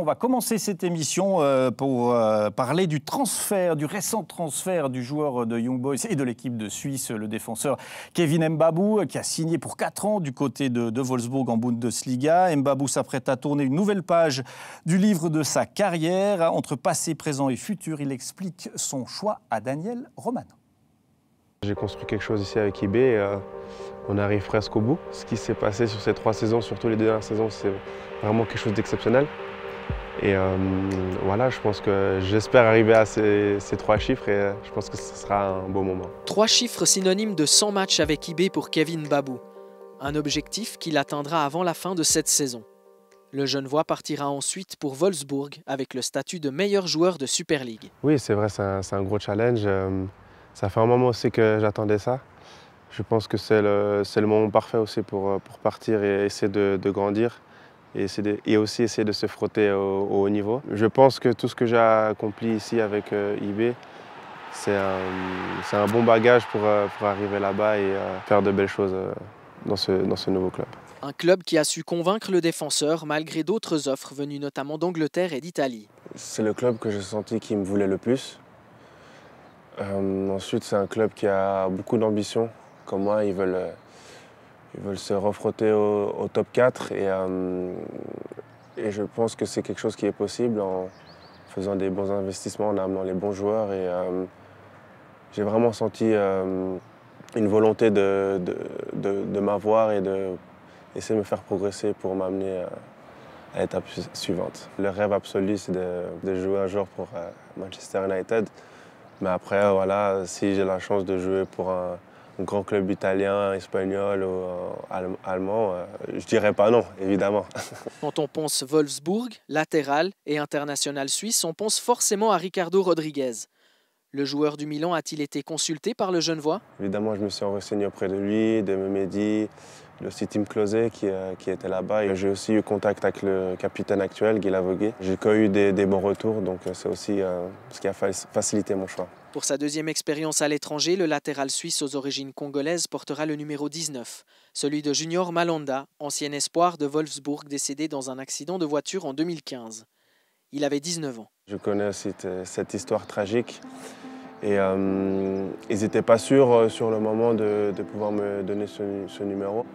On va commencer cette émission pour parler du transfert, du récent transfert du joueur de Young Boys et de l'équipe de Suisse, le défenseur Kevin Mbabou, qui a signé pour 4 ans du côté de Wolfsburg en Bundesliga. Mbabou s'apprête à tourner une nouvelle page du livre de sa carrière. Entre passé, présent et futur, il explique son choix à Daniel Roman. J'ai construit quelque chose ici avec IB. On arrive presque au bout. Ce qui s'est passé sur ces 3 saisons, surtout les 2 dernières saisons, c'est vraiment quelque chose d'exceptionnel. Et voilà, je pense que j'espère arriver à ces 3 chiffres et je pense que ce sera un beau moment. 3 chiffres synonymes de 100 matchs avec IB pour Kevin Mbabou. Un objectif qu'il atteindra avant la fin de cette saison. Le Genevois partira ensuite pour Wolfsburg avec le statut de meilleur joueur de Super League. Oui, c'est vrai, c'est un gros challenge. Ça fait un moment aussi que j'attendais ça. Je pense que c'est le moment parfait aussi pour partir et essayer de grandir. Et aussi essayer de se frotter au haut niveau. Je pense que tout ce que j'ai accompli ici avec IB, c'est un bon bagage pour arriver là-bas et faire de belles choses dans ce nouveau club. Un club qui a su convaincre le défenseur malgré d'autres offres venues notamment d'Angleterre et d'Italie. C'est le club que j'ai senti qui me voulait le plus. Ensuite, c'est un club qui a beaucoup d'ambition. Comme moi, ils veulent se refrotter au top 4 et je pense que c'est quelque chose qui est possible en faisant des bons investissements, en amenant les bons joueurs. Et j'ai vraiment senti une volonté de m'avoir et d'essayer de me faire progresser pour m'amener à l'étape suivante. Le rêve absolu, c'est de jouer un jour pour Manchester United. Mais après, voilà, si j'ai la chance de jouer pour un grand club italien, espagnol ou allemand, je dirais pas non, évidemment. Quand on pense Wolfsburg, latéral et international suisse, on pense forcément à Ricardo Rodriguez. Le joueur du Milan a-t-il été consulté par le Genevois? Évidemment, je me suis renseigné auprès de lui, de Mehmedi, le Tim Klose qui était là-bas. J'ai aussi eu contact avec le capitaine actuel, Guy Lavogué. J'ai quand même eu des bons retours, donc c'est aussi ce qui a facilité mon choix. Pour sa 2e expérience à l'étranger, le latéral suisse aux origines congolaises portera le numéro 19, celui de Junior Malonda, ancien espoir de Wolfsburg décédé dans un accident de voiture en 2015. Il avait 19 ans. Je connais aussi cette histoire tragique et ils n'étaient pas sûrs sur le moment de pouvoir me donner ce numéro.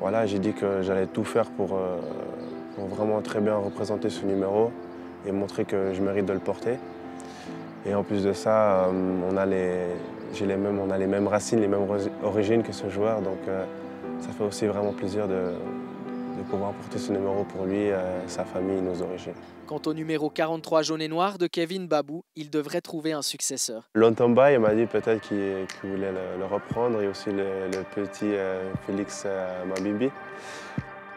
Voilà, j'ai dit que j'allais tout faire pour vraiment très bien représenter ce numéro et montrer que je mérite de le porter. Et en plus de ça, on a les mêmes racines, les mêmes origines que ce joueur, donc ça fait aussi vraiment plaisir de pouvoir porter ce numéro pour lui, sa famille, nos origines. Quant au numéro 43 jaune et noir de Kevin Mbabou, il devrait trouver un successeur. Lontomba, il m'a dit peut-être qu'il voulait le reprendre et aussi le petit Félix Mabibi.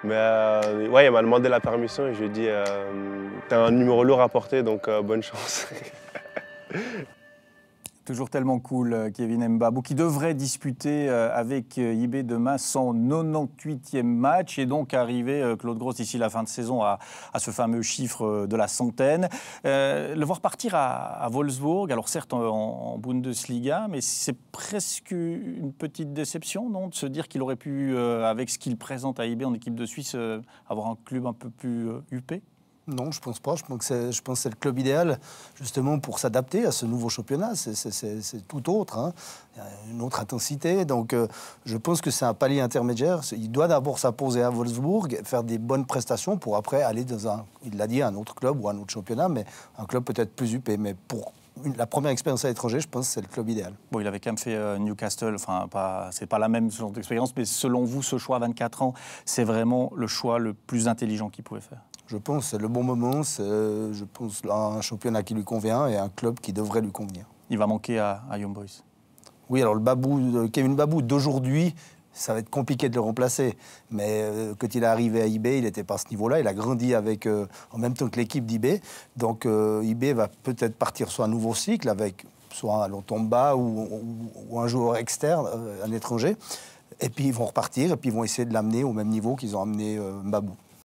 Mais ouais, il m'a demandé la permission et je lui ai dit t'as un numéro lourd à porter, donc bonne chance. Toujours tellement cool, Kevin Mbabou, qui devrait disputer avec IB demain son 98e match et donc arriver, Claude Gross, d'ici la fin de saison à ce fameux chiffre de la centaine. Le voir partir à Wolfsburg, alors certes en Bundesliga, mais c'est presque une petite déception, non, de se dire qu'il aurait pu, avec ce qu'il présente à IB en équipe de Suisse, avoir un club un peu plus huppé? Non, je ne pense pas. Je pense que c'est le club idéal, justement, pour s'adapter à ce nouveau championnat. C'est tout autre, hein. Il y a une autre intensité. Donc, je pense que c'est un palier intermédiaire. Il doit d'abord s'imposer à Wolfsburg, faire des bonnes prestations pour après aller dans il l'a dit, un autre club ou un autre championnat, mais un club peut-être plus huppé. Mais pour la première expérience à l'étranger, je pense que c'est le club idéal. Bon, il avait quand même fait Newcastle, enfin, c'est pas la même genre d'expérience, mais selon vous, ce choix à 24 ans, c'est vraiment le choix le plus intelligent qu'il pouvait faire? Je pense que c'est le bon moment, je pense un championnat qui lui convient et un club qui devrait lui convenir. Il va manquer à Young Boys. Oui, alors Kevin Mbabou d'aujourd'hui, ça va être compliqué de le remplacer. Mais quand il est arrivé à IB, il n'était pas à ce niveau-là. Il a grandi avec, en même temps que l'équipe d'IB. Donc IB va peut-être partir sur un nouveau cycle avec soit un Lontomba ou un joueur externe, un étranger. Et puis ils vont repartir et puis ils vont essayer de l'amener au même niveau qu'ils ont amené Mbabou.